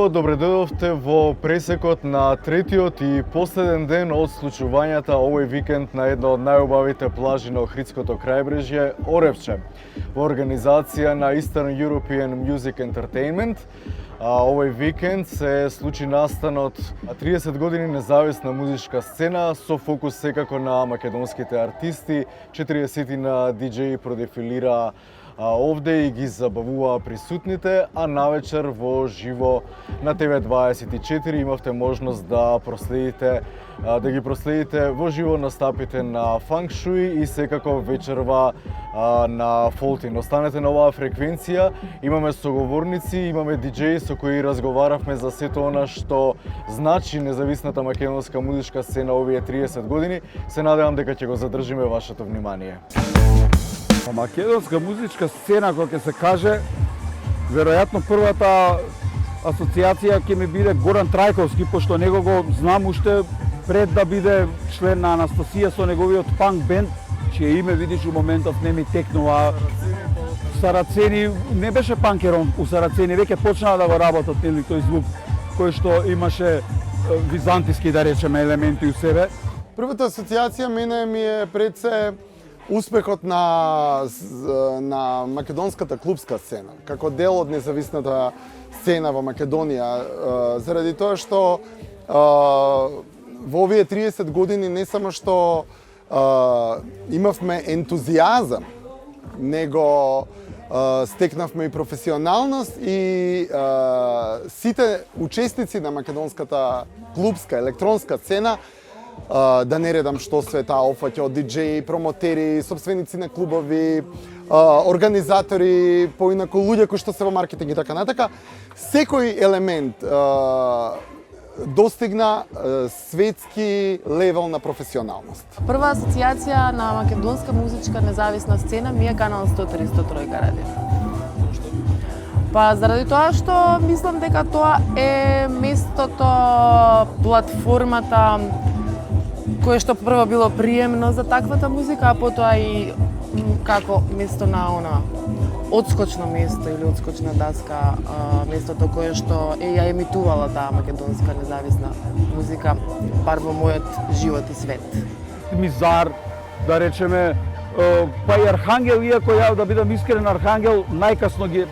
Убаво, добре дојдовте во пресекот на третиот и последен ден од случувањата овој викенд на една од најубавите плажи на Охридското крајбрежје, Оревче, во организација на Eastern European Music Entertainment. Овој викенд се случи настанот 30 години независна музичка сцена со фокус секако на македонските артисти. 40 на диџеи продефилираа овде и ги забавуваа присутните, а навечер во живо на ТВ24 имавте можност да ги проследите во живо настапите на Фанк Шуи и секако вечерва на Фолтин. Останете на оваа фреквенција, имаме соговорници, имаме диџеи со кои разговаравме за сето она што значи независната македонска музичка сцена овие 30 години. Се надевам дека ќе го задржиме вашето внимание. Македонска музичка сцена, кога ќе се каже, веројатно првата асоциација ќе ми биде Горан Трајковски, пошто него го знам уште пред да биде член на Анастасија со неговиот панк бенд, чие име видиш у моментов не ми текнува. Сарацени не беше панкерон у Сарацени, веќе почнаа да го работат нели тој звук кој што имаше византиски, да речеме, елементи у себе. Првата асоциација мене ми е пред се успехот на македонската клубска сцена, како дел од независната сцена во Македонија, заради тоа што во овие 30 години не само што имавме ентузијазам, него стекнавме и професионалност и сите учесници на македонската клубска електронска сцена, да не редам што све таа опфаќа од диџеи, промотери, собственици на клубови, организатори, поинаку луѓе кои што се во маркетинг и така натака, секој елемент достигна светски левел на професионалност. Прва асоциација на македонска музичка независна сцена ми е Канал 103 радио. Па заради тоа што мислам дека тоа е местото, платформата кое што прво било приемно за таквата музика, а потоа и како место на одскочно место или одскочна даска, местото кое што ја емитувала таа македонска независна музика, бар во мојот живот и свет. Мизар, да речеме, па и Архангел, иако ја да бидам искрен, Архангел најкасно ги,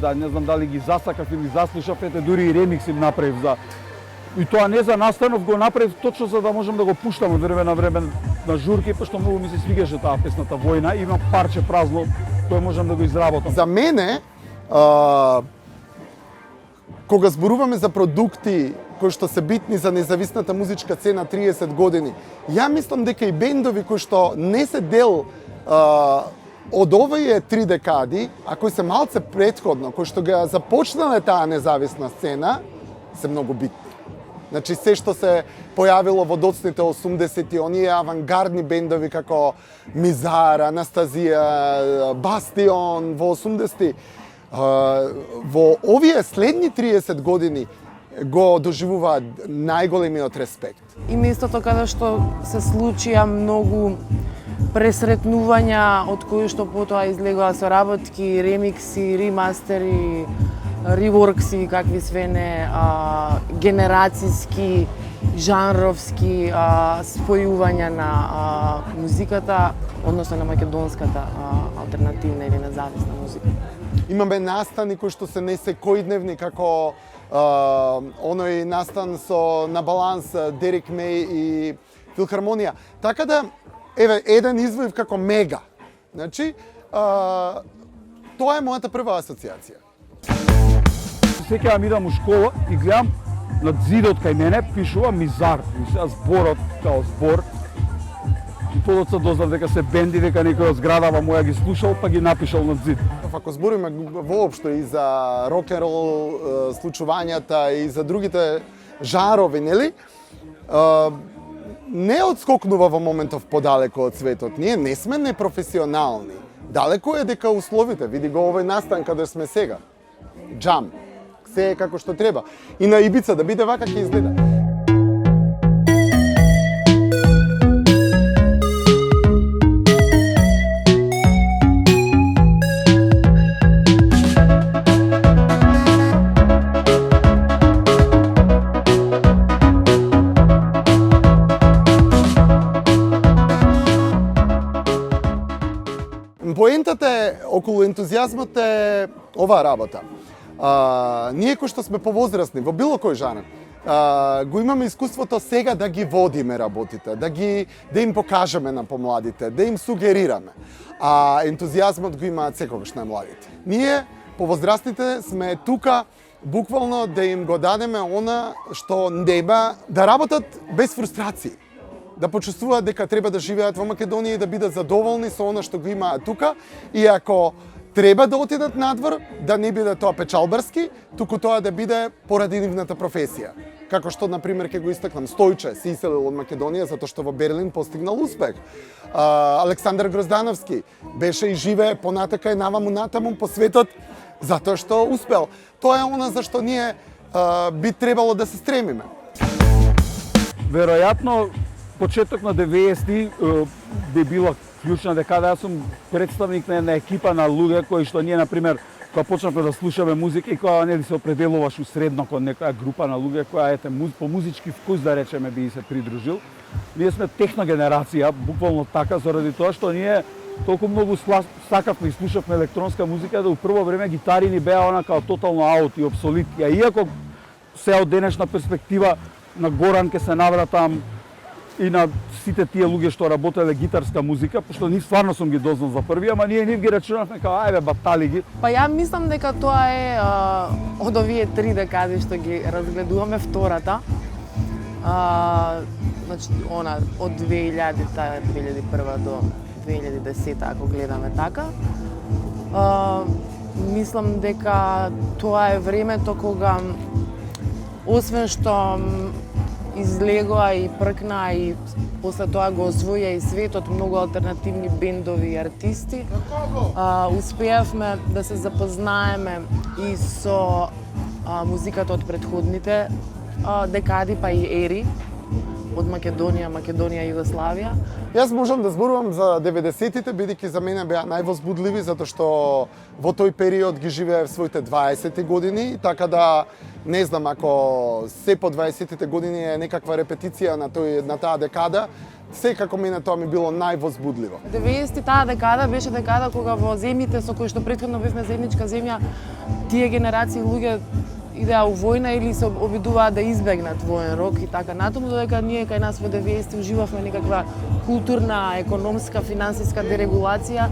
да не знам дали ги засакав или заслушав, ете дури и ремикс им направив за. И тоа не за настанов, го направив точно за да можам да го пуштам од време на време на журки, пошто многу ми се свигаше таа песната Војна, има парче празно кое можам да го изработам. За мене, кога зборуваме за продукти кои што се битни за независната музичка сцена 30 години, ја мислам дека и бендови кои што не се дел од овие 3 декади, а кои се малце претходно, кои што ga започнале таа независна сцена, се многу битни. Значи, се што се појавило во доцните 80-ти, оние авангардни бендови како Мизар, Анастазија, Бастион во 80-ти, во овие следни 30 години го доживуваат најголемиот респект. И местото каде што се случија многу пресретнувања, од кои што потоа излегоа соработки, ремикси, ремастери, реворкси, какви све не, генерацијски, жанровски спојувања на музиката, односно на македонската алтернативна или независна музика. Имаме настани кои што се не секојдневни, како оној настан со На баланс Дерек Меј и Филхармонија. Така да, еве, еден извој како мега. Значи, тоа е мојата прва асоциација. Секоја идам у школа и гледам над зидот кај мене пишува Мизар, зборот као збор. И подоцна дознав дека се бенди, дека некој од зградава моја ги слушал, па ги напишал над зид. Ако збориме воопшто и за рок-н-рол случувањата и за другите жанрови, нели? Не одскокнува во моментов подалеку од светот. Ние не сме непрофесионални. Далеко е дека условите, види го овој настан каде сме сега. Джам. Се е како што треба. И на Ибица да биде вака ќе изгледа. Поентата е околу ентузијазмот е оваа работа. Ние кои што сме повозрастни во било кој жанр, го имаме искуството сега да ги водиме работите, да им покажеме на помладите, да им сугерираме. А ентузијазмот го имаат секогаш најмладите. Ние, повозрастните, сме тука буквално да им го дадеме она што нема, да работат без фрустрации, да почувствуваат дека треба да живеат во Македонија и да бидат задоволни со она што го имаат тука, и ако треба да отидат надвор, да не биде тоа печалбарски, туку тоа да биде поради нивната професија. Како што, например, ќе го истакнам, Стојче се иселил од Македонија затоа што во Берлин постигнал успех. Александар Гроздановски беше и живее понатака и наваму натаму по светот затоа што успел. Тоа е она за што ние би требало да се стремиме. Веројатно, почеток на 90-ти би била клучна декада. Јас сум представник на една екипа на луѓе кои што ние, например, кога почнавме да слушаме музика и кога нели се определуваш усредно кон некоја група на луѓе која по музички вкус, да речеме, би се придружил. Ние сме техна генерација, буквално така, заради тоа што ние толку многу сакавме и слушавме електронска музика да у прво време гитари ни беа она као тотално аут и обсолит. Иако се од денешна перспектива на Горан ке се навратам и на сите тие луѓе што работеле гитарска музика, пошто нив стварно сум ги дознал за први, ама ние нив ги рачунавме као ајде батали ги. Па ја мислам дека тоа е од овие 3 декади што ги разгледуваме, втората. Значи, она од 2000-та, 2001 до 2010, ако гледаме така. Мислам дека тоа е времето кога, освен што излегоа и пркна и после тоа го освоја и светот многу алтернативни бендови и артисти, успеавме да се запознаеме и со музиката од претходните декади, па и ери, од Македонија, Југославија. Јас можам да зборувам за 90-тите, бидејќи за мене беа највозбудливи, затоа што во тој период ги живеев своите 20 години, така да не знам, ако се по 20-тите години е некаква репетиција на таа декада, секако мене тоа ми било највозбудливо. 90-ти таа декада беше декада кога во земјите со кои што претходно бевме заедничка земја, тие генерации луѓе идеа у војна или се обидуваат да избегнат воен рок и така натаму, додека ние кај нас во 90-ти уживавме некаква културна, економска, финансиска дерегулација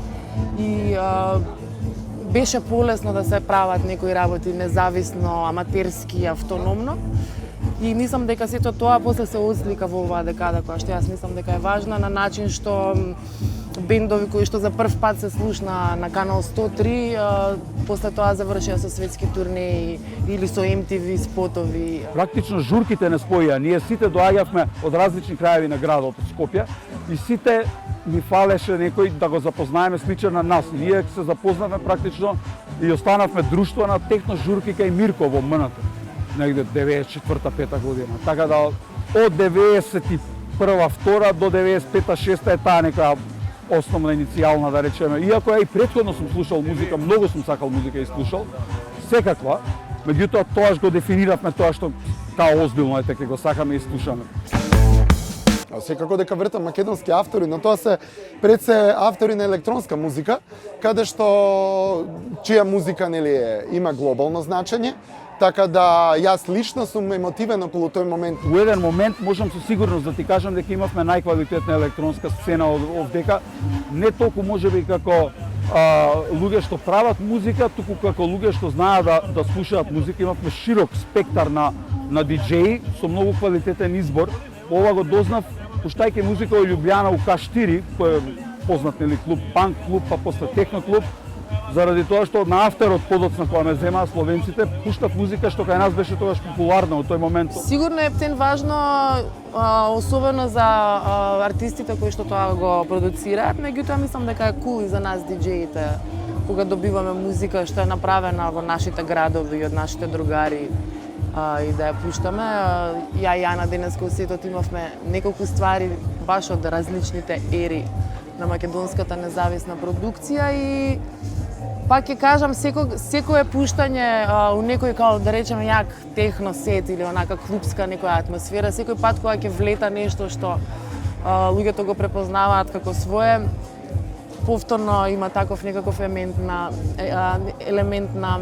и беше полесно да се прават некои работи независно, аматерски, автономно. И мислам дека сето тоа после се отслика во оваа декада, која што јас мислам дека е важна, на начин што бендови кои што за прв пат се слушна на Канал 103, после тоа завршија со светски турнеи или со MTV спотови. Практично журките не споја. Ние сите доаѓавме од различни краеви на градот, од Скопје, и сите ни фалеше некој да го запознаеме сличен на нас. Ние се запознавме практично и останавме друштво на техно журки кај Мирко во МНТ, негде 94-5 година. Така да од 91-2 до 95-6 е таа нека основна иницијална, да речеме. Иако ја и претходно сум слушал музика, многу сум сакал музика и слушал, секаква, меѓутоа тоаш го дефиниравме тоа што као озбилно е дека го сакаме и слушаме. Секако дека вртам македонски автори, но тоа се пред се автори на електронска музика, каде што чија музика нели има глобално значење. Така да јас лично сум емотивен околу тој момент. У еден момент можам со сигурност да ти кажам дека имавме најквалитетна електронска сцена овдека, не толку можеби како луѓе што прават музика, туку како луѓе што знаат да слушаат музика. Имавме широк спектар на диџеи со многу квалитетен избор. Ова го дознав пуштајќи музика во Љубљана у К4, кој е познат нели клуб, панк клуб, па после техно клуб. Заради тоа што на афтерот подоцна кога ме земаа словенците, пуштат музика што кај нас беше тогаш популарна во тој момент. Сигурно е птен важно, особено за артистите кои што тоа го продуцираат, меѓутоа мислам дека е кул и за нас диџеите кога добиваме музика што е направена во нашите градови од нашите другари и да ја пуштаме. Ја и Јана денеска у сетот имавме неколку ствари баш од различните ери на македонската независна продукција и пак ќе кажам, секое пуштање у некој, као да речеме, јак техно сет или онака клубска некоја атмосфера, секој пат кога ќе влета нешто што луѓето го препознаваат како свое, повторно има таков некаков елемент на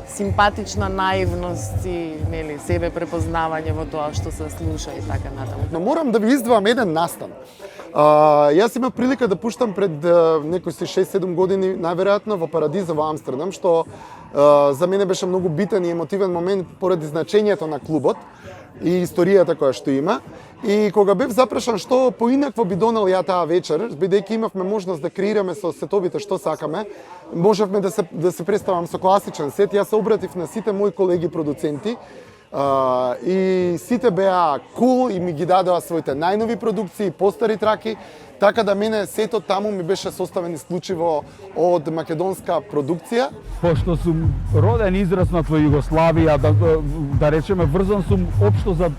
симпатична наивност и нели себе препознавање во тоа што се слуша и така натаму. Но морам да ви издвоам еден настан. Јас имав прилика да пуштам пред некои 6-7 години, најверојатно во Парадиза во Амстердам, што за мене беше многу битен и емотивен момент поради значењето на клубот и историјата која што има. И кога бев запрашан што поинакво би донел ја таа вечер, бидејќи имавме можност да креираме со сетовите што сакаме, можевме да се представам со класичен сет. Јас се обратив на сите мои колеги продуценти и сите беа кул и ми ги дадоа своите најнови продукции, постари траки, така да мене сетот таму ми беше составен исклучиво од македонска продукција. Пошто сум роден и израснат во Југославија, да речеме врзан сум општо за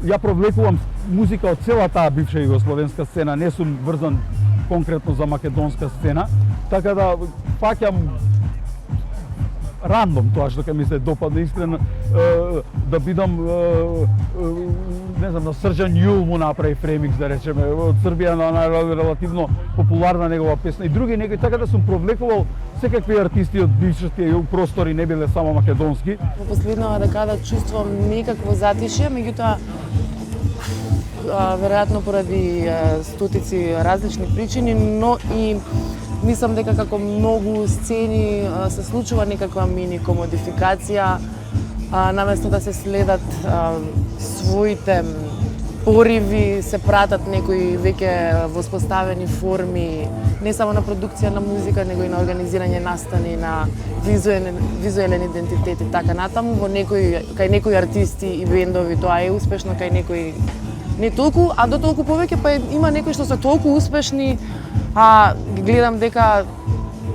ја провлекувам музика од цела таа бивша југословенска сцена, не сум врзан конкретно за македонска сцена, така да фаќам рандом тоа што ќе ми се допадне искрено, да бидам не знам, на Срđan Јул му направи ремикс, да речеме, од Србија на релативно популарна негова песна и други некои, така да сум провлекувал секакви артисти од бившите простори, не биле само македонски. Во последнава декада чувствувам некакво затишје, меѓутоа веројатно поради стотици различни причини, но и мислам дека како многу сцени се случува некаква мини комодификација, наместо да се следат своите пориви, се пратат некои веќе воспоставени форми, не само на продукција на музика, него и на организирање настани, на визуелен идентитет и така натаму. Кај некои артисти и бендови тоа е успешно, кај некои не толку, а до толку повеќе па има некои што се толку успешни, а гледам дека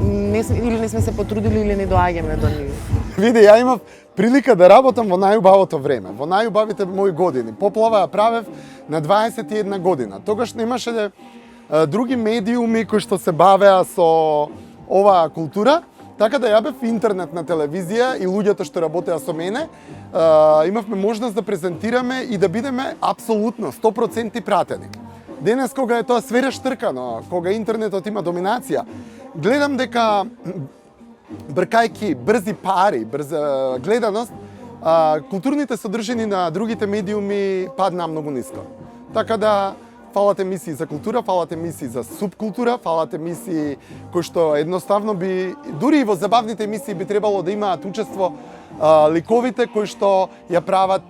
или не сме се потрудили или не доаѓаме до нив. Види, ја имав прилика да работам во најубавото време, во најубавите мои години. Поплава ја правев на 21 година. Тогаш немаше други медиуми кои што се бавеа со оваа култура, така да ја бев интернет на телевизија и луѓето што работеа со мене, имавме можност да презентираме и да бидеме апсолутно 100% пратени. Денес кога е тоа све рештркано, кога интернетот има доминација, гледам дека бркајки брзи пари, брза гледаност, културните содржини на другите медиуми паднаа многу ниско. Така да фалат емисии за култура, фалат емисии за субкултура, фалат емисии кои што едноставно би, дури и во забавните емисии би требало да имаат учество ликовите кои што ја прават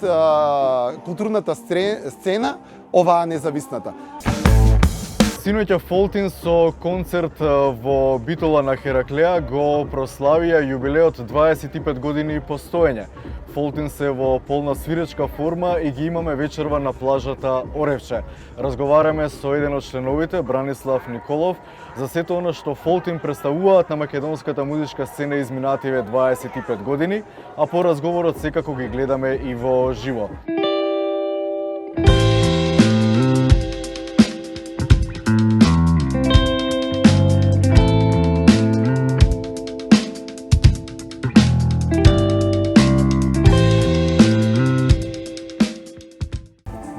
културната сцена, оваа независната. Синоќа Фолтин со концерт во Битола на Хераклеа го прославија јубилеот 25 години постоење. Фолтин се во полна свиречка форма и ги имаме вечерва на плажата Оревче. Разговараме со еден од членовите, Бранислав Николов, за сето она што Фолтин представуваат на македонската музичка сцена изминативе 25 години, а по разговорот секако ги гледаме и во живо.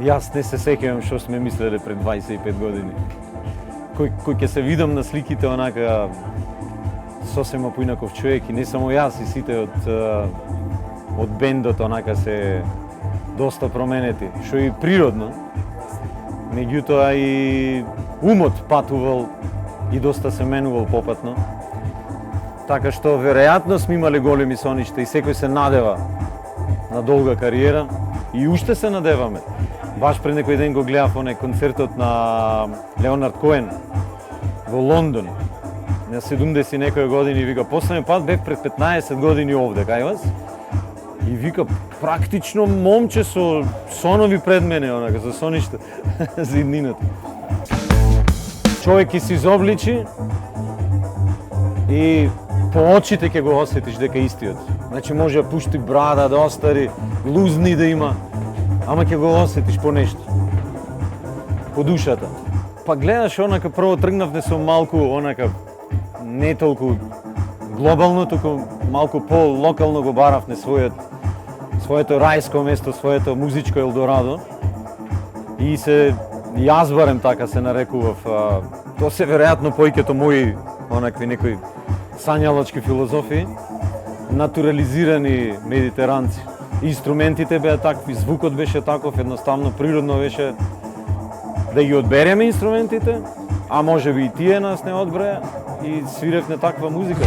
Јас не се сеќавам што сме мислеле пред 25 години. Кој ќе се видам на сликите онака сосема поинаков човек и не само јас и сите од бендот онака се доста променети, што и природно. Меѓутоа и умот патувал и доста се менувал попатно. Така што веројатно сме имале големи соништа и секој се надева на долга кариера и уште се надеваме. Баш пред некој ден го гледав оне концертот на Леонард Коен во Лондон на 70 некои години и вика последен пат бев пред 15 години овде кај вас и вика практично момче со сонови пред мене онака со соништа за иднината. Човек ќе се изобличи и по очите ќе го осетиш дека истиот. Значи може да пушти брада, да остари, лузни да има, ама ќе го осетиш по нешто. По душата. Па гледаш онака прво тргнавме со малку онака не толку глобално, туку малку по-локално го баравме своето рајско место, своето музичко Елдорадо и се Јас барем така се нарекував. Тоа се веројатно поиќето мои онакви некои сањалачки филозофии, натурализирани медитеранци. Инструментите беа такви, звукот беше таков, едноставно природно беше да ги одбереме инструментите, а може би и тие нас не одбреа и свиревме таква музика.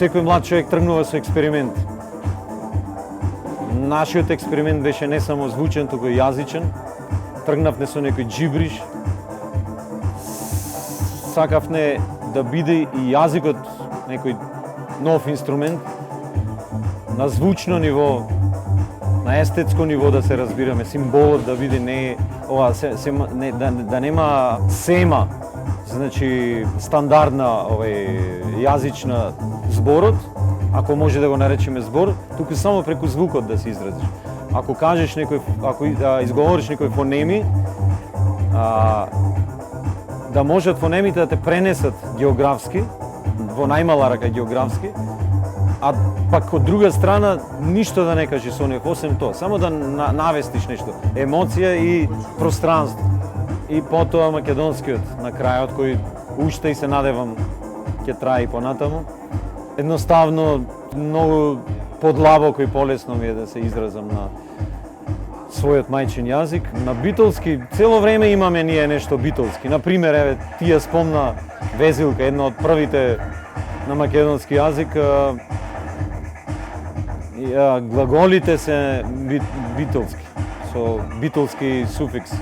Секој млад човек тргнува со експеримент. Нашиот експеримент беше не само звучен, туку и јазичен. Тргнавме со некој джибриш. Сакавме да биде и јазикот некој нов инструмент. На звучно ниво, на естетско ниво да се разбираме, символот да биде не ова да нема сема, значи стандардна јазична зборот, ако може да го наречеме збор, туку само преку звукот да се изразиш. Ако кажеш ако изговориш некои фонеми, да можат фонемите да те пренесат географски, во најмала рака географски, а пак од друга страна ништо да не кажеш со нив, осем тоа, само да навестиш нешто, емоција и пространство. И потоа македонскиот на крајот, кој уште и се надевам ќе трае и понатаму. Едноставно, многу подлабоко и полесно ми е да се изразам на својот мајчин јазик. На битолски, цело време имаме ние нешто битолски. Например, еве, тие спомна Везилка, една од првите на македонски јазик. Глаголите се битолски, со битолски суфикс.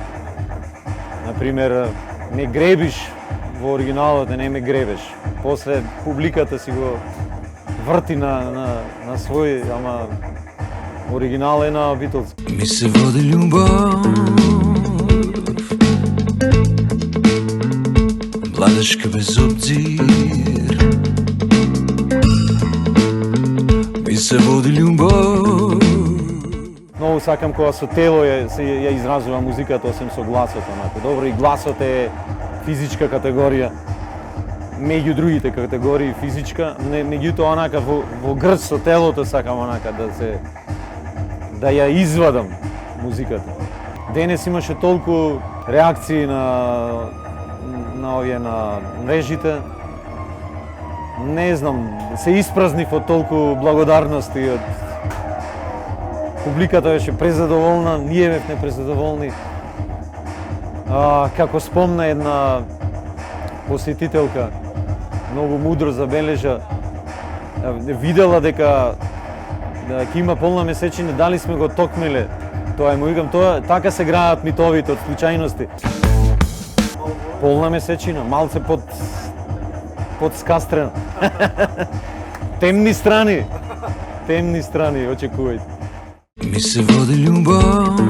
Например, не гребиш во оригиналот, не ме гребеш. После публиката си го врти на свој, ама оригинал е на битолски. Ми се води љубов, младежка без обзир. Ми се води љубов. Многу сакам кога со тело ја изразува музиката, осем со гласот. Добро, и гласот е физичка категорија. Меѓу другите категории физичка, меѓутоа онака во грч со телото сакам онака да ја извадам музиката. Денес имаше толку реакции на овие на мрежите. Не знам, се испразнив од толку благодарности од публиката, беше презадоволна, ние бевме презадоволни. Како спомна една посетителка, многу мудро забележа, видела дека ќе има полна месечина, дали сме го токмиле. Тоа му викам, така се граат митовите од случајности. Полна месечина, малце подскастрена. Темни страни, очекувајте. Ми се води љубов,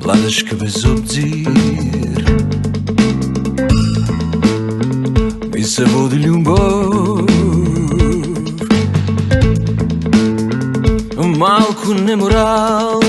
младежка без обзир. Ми се води љубов, малку неморал,